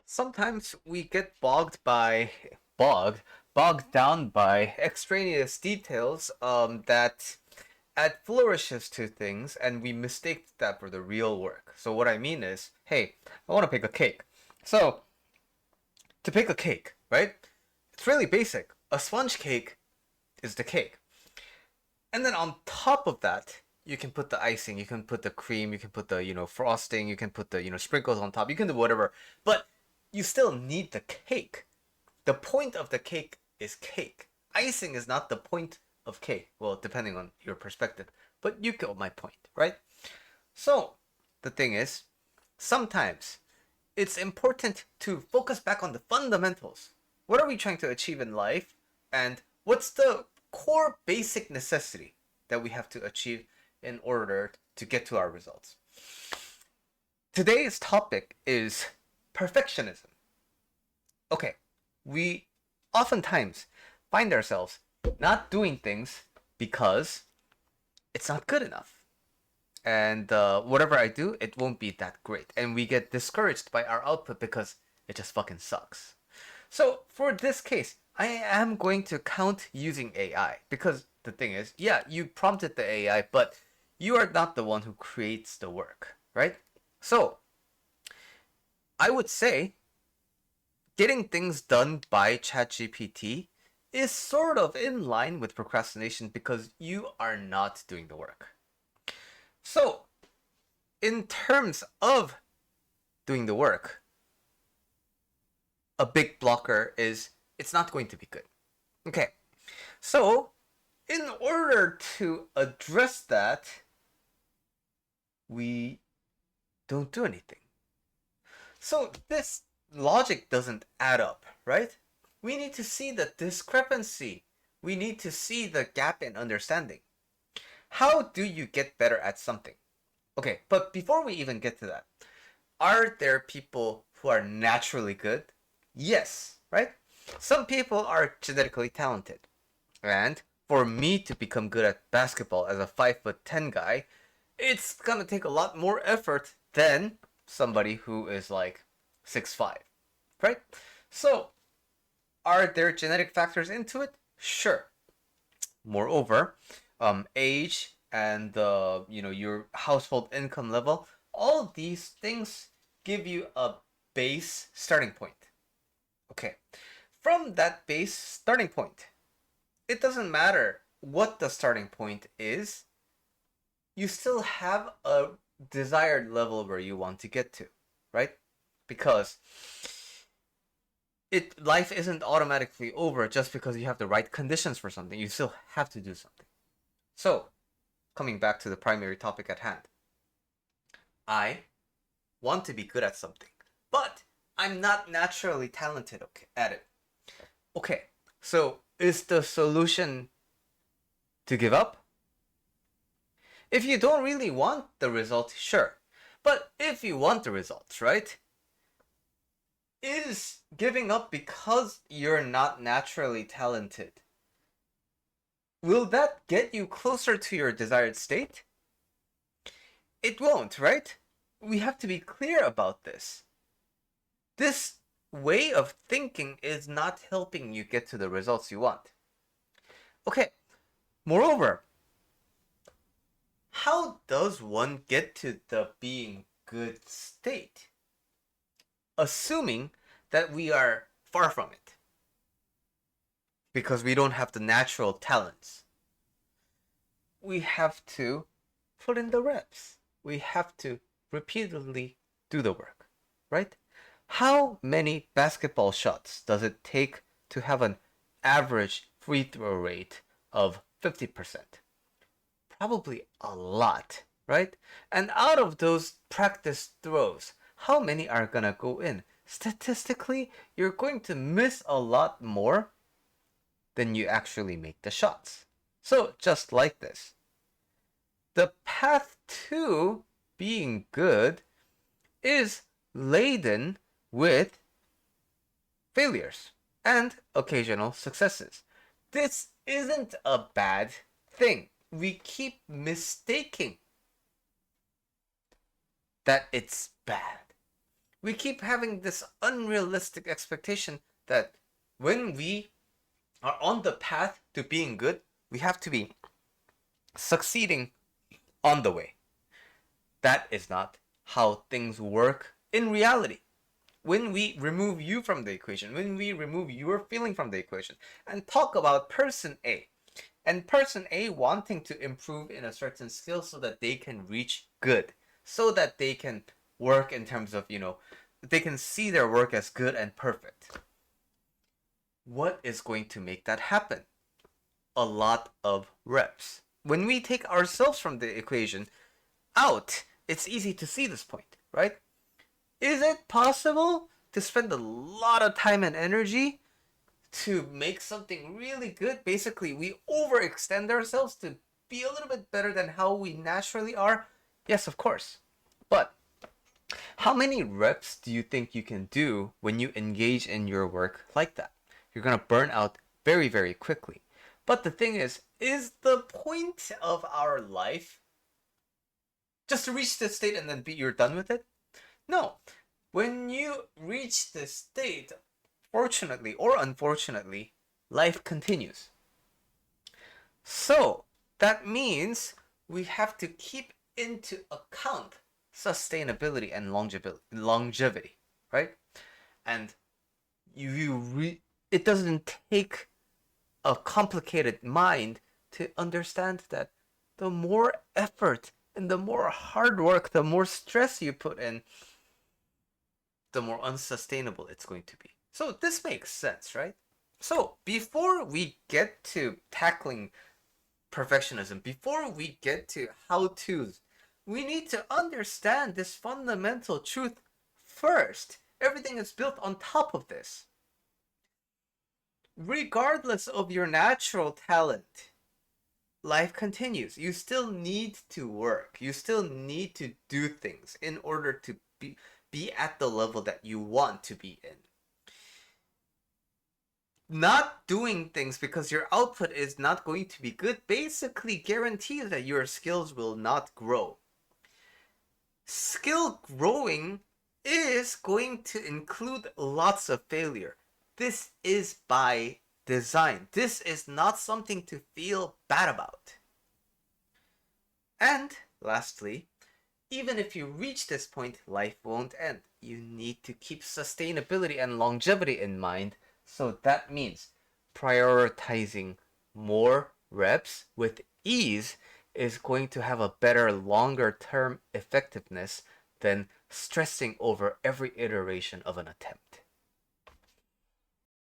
Sometimes we get bogged bogged down by extraneous details that add flourishes to things, and we mistake that for the real work. So what I mean is, hey, I want to bake a cake. So to bake a cake, right? It's really basic. A sponge cake is the cake. And then on top of that, you can put the icing, you can put the cream, you can put the, frosting, you can put the, sprinkles on top, you can do whatever. But you still need the cake. The point of the cake is cake. Icing is not the point of cake. Well, depending on your perspective. But you get my point, right? So, the thing is, sometimes it's important to focus back on the fundamentals. What are we trying to achieve in life? And what's the core basic necessity that we have to achieve in order to get to our results? Today's topic is perfectionism. Okay, we oftentimes find ourselves not doing things because it's not good enough. And whatever I do, it won't be that great. And we get discouraged by our output because it just fucking sucks. So for this case, I am going to count using AI because the thing is, yeah, you prompted the AI, but you are not the one who creates the work, right? So I would say getting things done by ChatGPT is sort of in line with procrastination because you are not doing the work. So, in terms of doing the work, a big blocker is it's not going to be good. Okay, so in order to address that, we don't do anything. So this logic doesn't add up, right? We need to see the discrepancy. We need to see the gap in understanding. How do you get better at something? Okay, but before we even get to that, are there people who are naturally good? Yes, right? Some people are genetically talented. And for me to become good at basketball as a 5'10" guy, it's gonna take a lot more effort than somebody who is like 6'5", right? So, are there genetic factors into it? Sure. Moreover, age and your household income level, all these things give you a base starting point. Okay, from that base starting point, it doesn't matter what the starting point is, you still have a desired level where you want to get to, right? Because life isn't automatically over just because you have the right conditions for something. You still have to do something. So, coming back to the primary topic at hand, I want to be good at something, but I'm not naturally talented at it. Okay, so is the solution to give up? If you don't really want the result, sure. But if you want the results, right? Is giving up because you're not naturally talented, will that get you closer to your desired state? It won't, right? We have to be clear about this. This way of thinking is not helping you get to the results you want. Okay, moreover, how does one get to the being good state? Assuming that we are far from it because we don't have the natural talents. We have to put in the reps. We have to repeatedly do the work, right? How many basketball shots does it take to have an average free throw rate of 50%? Probably a lot, right? And out of those practice throws, how many are gonna go in? Statistically, you're going to miss a lot more than you actually make the shots. So, just like this, the path to being good is laden with failures and occasional successes. This isn't a bad thing. We keep mistaking that it's bad. We keep having this unrealistic expectation that when we are on the path to being good, we have to be succeeding on the way. That is not how things work in reality. When we remove you from the equation, when we remove your feeling from the equation, and talk about person A, and person A wanting to improve in a certain skill so that they can reach good, so that they can work in terms of, they can see their work as good and perfect. What is going to make that happen? A lot of reps. When we take ourselves from the equation out, it's easy to see this point, right? Is it possible to spend a lot of time and energy to make something really good? Basically, we overextend ourselves to be a little bit better than how we naturally are. Yes, of course. But how many reps do you think you can do when you engage in your work like that? You're going to burn out very, very quickly. But the thing is the point of our life just to reach this state and then you're done with it? No. When you reach this state, fortunately or unfortunately, life continues. So that means we have to keep into account sustainability and longevity, right? And it doesn't take a complicated mind to understand that the more effort and the more hard work, the more stress you put in, the more unsustainable it's going to be. So this makes sense, right? So before we get to tackling perfectionism, before we get to how to's, we need to understand this fundamental truth first. Everything is built on top of this. Regardless of your natural talent, life continues. You still need to work. You still need to do things in order to be at the level that you want to be in. Not doing things because your output is not going to be good basically guarantees that your skills will not grow. Skill growing is going to include lots of failure. This is by design. This is not something to feel bad about. And lastly, even if you reach this point, life won't end. You need to keep sustainability and longevity in mind. So that means prioritizing more reps with ease is going to have a better longer term effectiveness than stressing over every iteration of an attempt.